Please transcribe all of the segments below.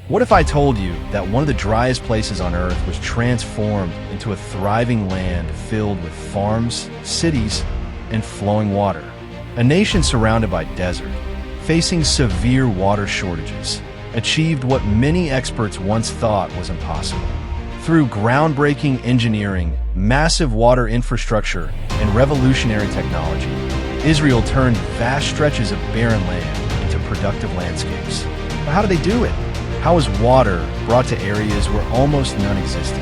What if I told you that one of the driest places on Earth was transformed into a thriving land filled with farms, cities, and flowing water? A nation surrounded by desert, facing severe water shortages, achieved what many experts once thought was impossible. Through groundbreaking engineering, massive water infrastructure, and revolutionary technology, Israel turned vast stretches of barren land into productive landscapes. But how did they do it? How was water brought to areas where almost none existed?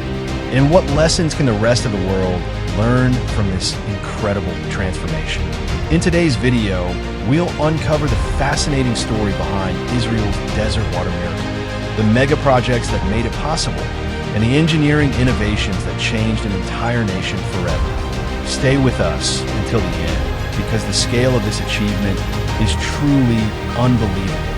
And what lessons can the rest of the world learn from this incredible transformation? In today's video, we'll uncover the fascinating story behind Israel's desert water miracle, the mega projects that made it possible, and the engineering innovations that changed an entire nation forever. Stay with us until the end, because the scale of this achievement is truly unbelievable.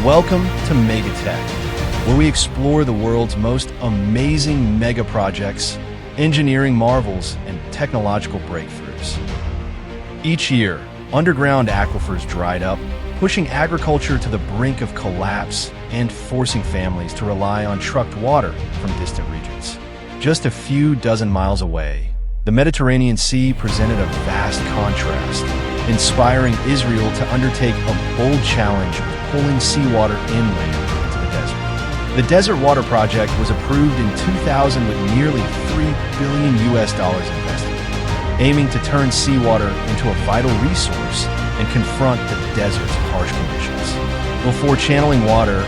Welcome to Megatech, where we explore the world's most amazing mega projects, engineering marvels, and technological breakthroughs. Each year, underground aquifers dried up, pushing agriculture to the brink of collapse and forcing families to rely on trucked water from distant regions. Just a few dozen miles away, the Mediterranean Sea presented a vast contrast, inspiring Israel to undertake a bold challenge of pulling seawater inland into the desert. The Desert Water Project was approved in 2000 with nearly $3 billion invested, aiming to turn seawater into a vital resource and confront the desert's harsh conditions. Before channeling water,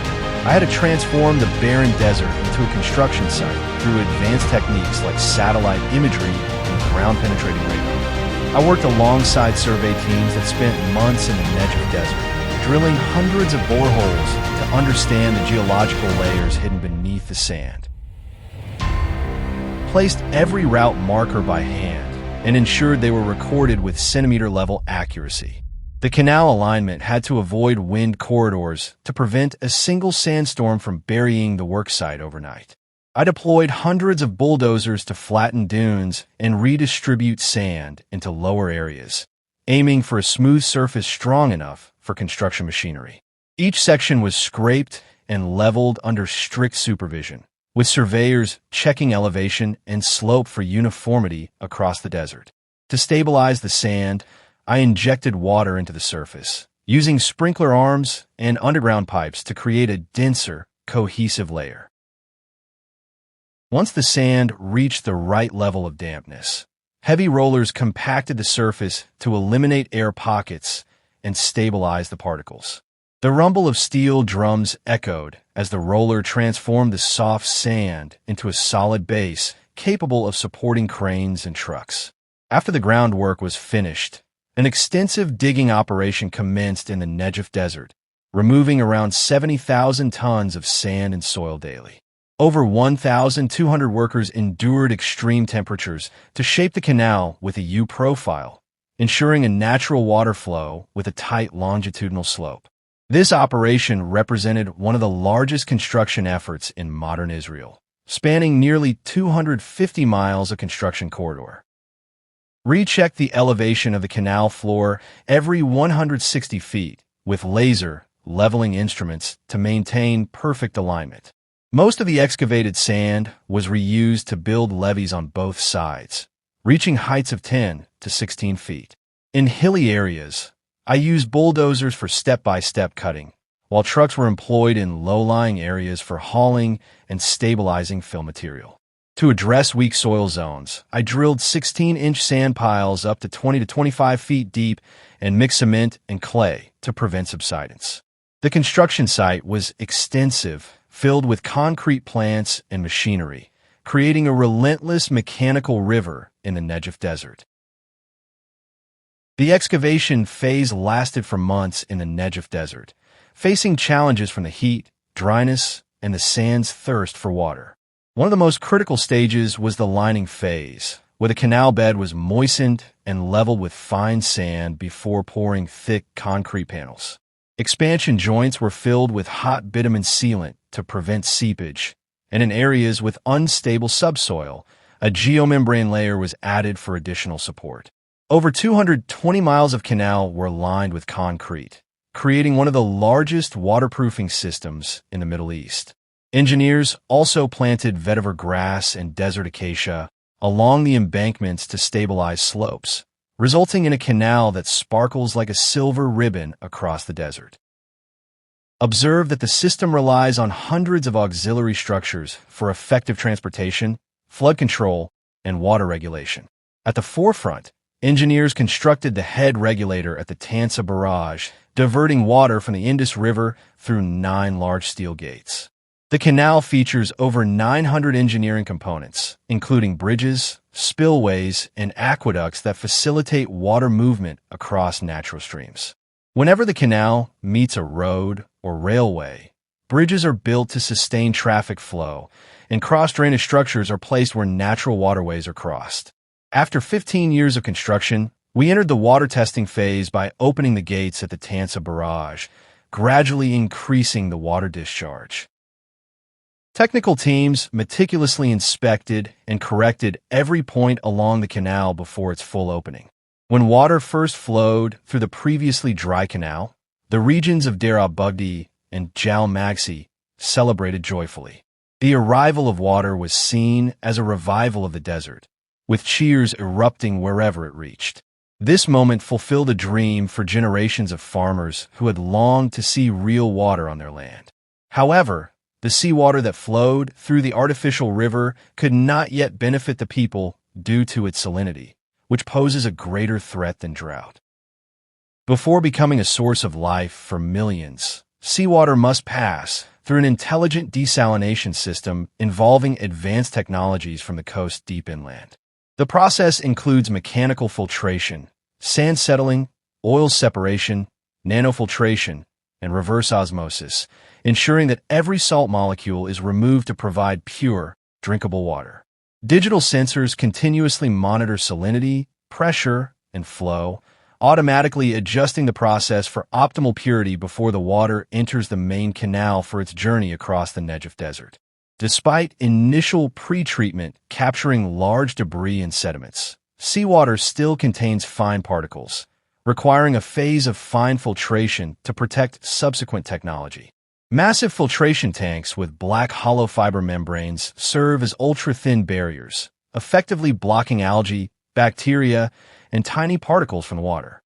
I had to transform the barren desert into a construction site through advanced techniques like satellite imagery and ground-penetrating radar. I worked alongside survey teams that spent months in the Negev desert, drilling hundreds of boreholes to understand the geological layers hidden beneath the sand. Placed every route marker by hand and ensured they were recorded with centimeter-level accuracy. The canal alignment had to avoid wind corridors to prevent a single sandstorm from burying the worksite overnight. I deployed hundreds of bulldozers to flatten dunes and redistribute sand into lower areas, aiming for a smooth surface strong enough for construction machinery. Each section was scraped and leveled under strict supervision, with surveyors checking elevation and slope for uniformity across the desert. To stabilize the sand, I injected water into the surface, using sprinkler arms and underground pipes to create a denser, cohesive layer. Once the sand reached the right level of dampness, heavy rollers compacted the surface to eliminate air pockets and stabilize the particles. The rumble of steel drums echoed as the roller transformed the soft sand into a solid base capable of supporting cranes and trucks. After the groundwork was finished, an extensive digging operation commenced in the Negev desert, removing around 70,000 tons of sand and soil daily. Over 1,200 workers endured extreme temperatures to shape the canal with a U profile, ensuring a natural water flow with a tight longitudinal slope. This operation represented one of the largest construction efforts in modern Israel, spanning nearly 250 miles of construction corridor. Recheck the elevation of the canal floor every 160 feet with laser leveling instruments to maintain perfect alignment. Most of the excavated sand was reused to build levees on both sides, reaching heights of 10 to 16 feet. In hilly areas, I used bulldozers for step-by-step cutting, while trucks were employed in low-lying areas for hauling and stabilizing fill material. To address weak soil zones, I drilled 16-inch sand piles up to 20 to 25 feet deep and mixed cement and clay to prevent subsidence. The construction site was extensive, filled with concrete plants and machinery, creating a relentless mechanical river in the Negev desert. The excavation phase lasted for months in the Negev desert, facing challenges from the heat, dryness, and the sand's thirst for water. One of the most critical stages was the lining phase, where the canal bed was moistened and leveled with fine sand before pouring thick concrete panels. Expansion joints were filled with hot bitumen sealant to prevent seepage, and in areas with unstable subsoil, a geomembrane layer was added for additional support. Over 220 miles of canal were lined with concrete, creating one of the largest waterproofing systems in the Middle East. Engineers also planted vetiver grass and desert acacia along the embankments to stabilize slopes, resulting in a canal that sparkles like a silver ribbon across the desert. Observe that the system relies on hundreds of auxiliary structures for effective transportation, flood control, and water regulation. At the forefront, engineers constructed the head regulator at the Tansa Barrage, diverting water from the Indus River through 9 large steel gates. The canal features over 900 engineering components, including bridges, spillways, and aqueducts that facilitate water movement across natural streams. Whenever the canal meets a road or railway, bridges are built to sustain traffic flow, and cross-drainage structures are placed where natural waterways are crossed. After 15 years of construction, we entered the water testing phase by opening the gates at the Tansa Barrage, gradually increasing the water discharge. Technical teams meticulously inspected and corrected every point along the canal before its full opening. When water first flowed through the previously dry canal, the regions of Dera Bugdi and Jal Magsi celebrated joyfully. The arrival of water was seen as a revival of the desert, with cheers erupting wherever it reached. This moment fulfilled a dream for generations of farmers who had longed to see real water on their land. However, the seawater that flowed through the artificial river could not yet benefit the people due to its salinity, which poses a greater threat than drought. Before becoming a source of life for millions, seawater must pass through an intelligent desalination system involving advanced technologies from the coast deep inland. The process includes mechanical filtration, sand settling, oil separation, nanofiltration, and reverse osmosis, ensuring that every salt molecule is removed to provide pure, drinkable water. Digital sensors continuously monitor salinity, pressure, and flow, automatically adjusting the process for optimal purity before the water enters the main canal for its journey across the Negev Desert. Despite initial pre-treatment capturing large debris and sediments, seawater still contains fine particles, requiring a phase of fine filtration to protect subsequent technology. Massive filtration tanks with black hollow fiber membranes serve as ultra-thin barriers, effectively blocking algae, bacteria, and tiny particles from the water.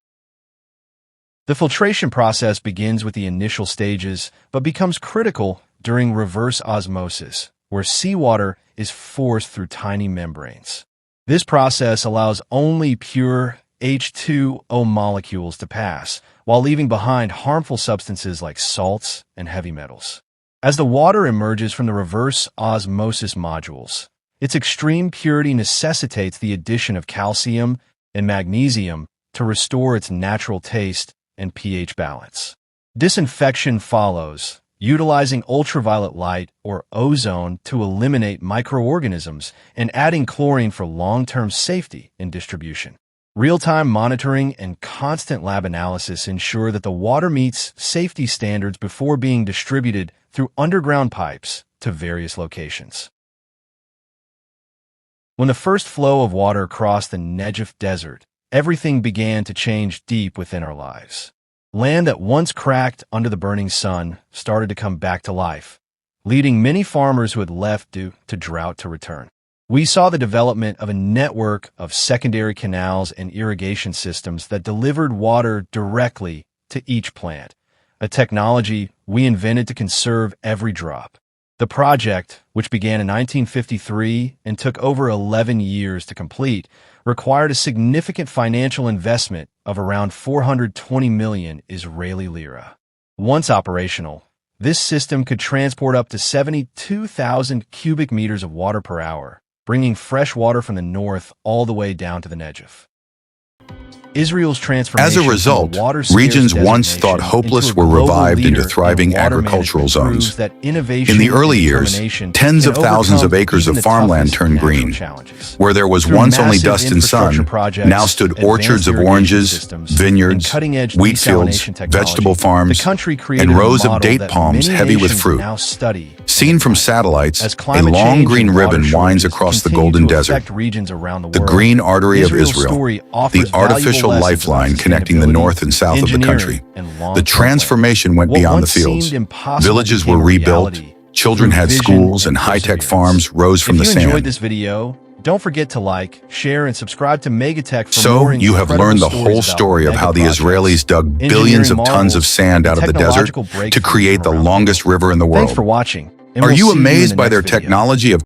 The filtration process begins with the initial stages, but becomes critical during reverse osmosis, where seawater is forced through tiny membranes. This process allows only pure H2O molecules to pass, while leaving behind harmful substances like salts and heavy metals. As the water emerges from the reverse osmosis modules, its extreme purity necessitates the addition of calcium and magnesium to restore its natural taste and pH balance. Disinfection follows, utilizing ultraviolet light or ozone to eliminate microorganisms and adding chlorine for long-term safety and distribution. Real-time monitoring and constant lab analysis ensure that the water meets safety standards before being distributed through underground pipes to various locations. When the first flow of water crossed the Negev Desert, everything began to change deep within our lives. Land that once cracked under the burning sun started to come back to life, leading many farmers who had left due to drought to return. We saw the development of a network of secondary canals and irrigation systems that delivered water directly to each plant, a technology we invented to conserve every drop. The project, which began in 1953 and took over 11 years to complete, required a significant financial investment of around 420 million Israeli lira. Once operational, this system could transport up to 72,000 cubic meters of water per hour, bringing fresh water from the north all the way down to the Negev. Israel's transformation As a result, regions once thought hopeless were revived into thriving agricultural zones. In the early years, tens of thousands of acres of farmland turned green. Where there was once only dust and sun, now stood orchards of oranges, vineyards, wheat fields, vegetable farms, and rows of date palms heavy with fruit. Seen from satellites, a long green ribbon winds across the Golden Desert, the green artery of Israel, the artificial lifeline connecting the north and south of the country. The transformation went beyond the fields. Villages were rebuilt, Children had schools and high-tech farms rose from the sand. If you enjoyed this video, don't forget to like, share, and subscribe to Megatech for So more you have learned the whole story of how the Israelis dug billions of tons of sand out of the desert to create the longest river in the world. Thanks for watching. Are you amazed by their technology of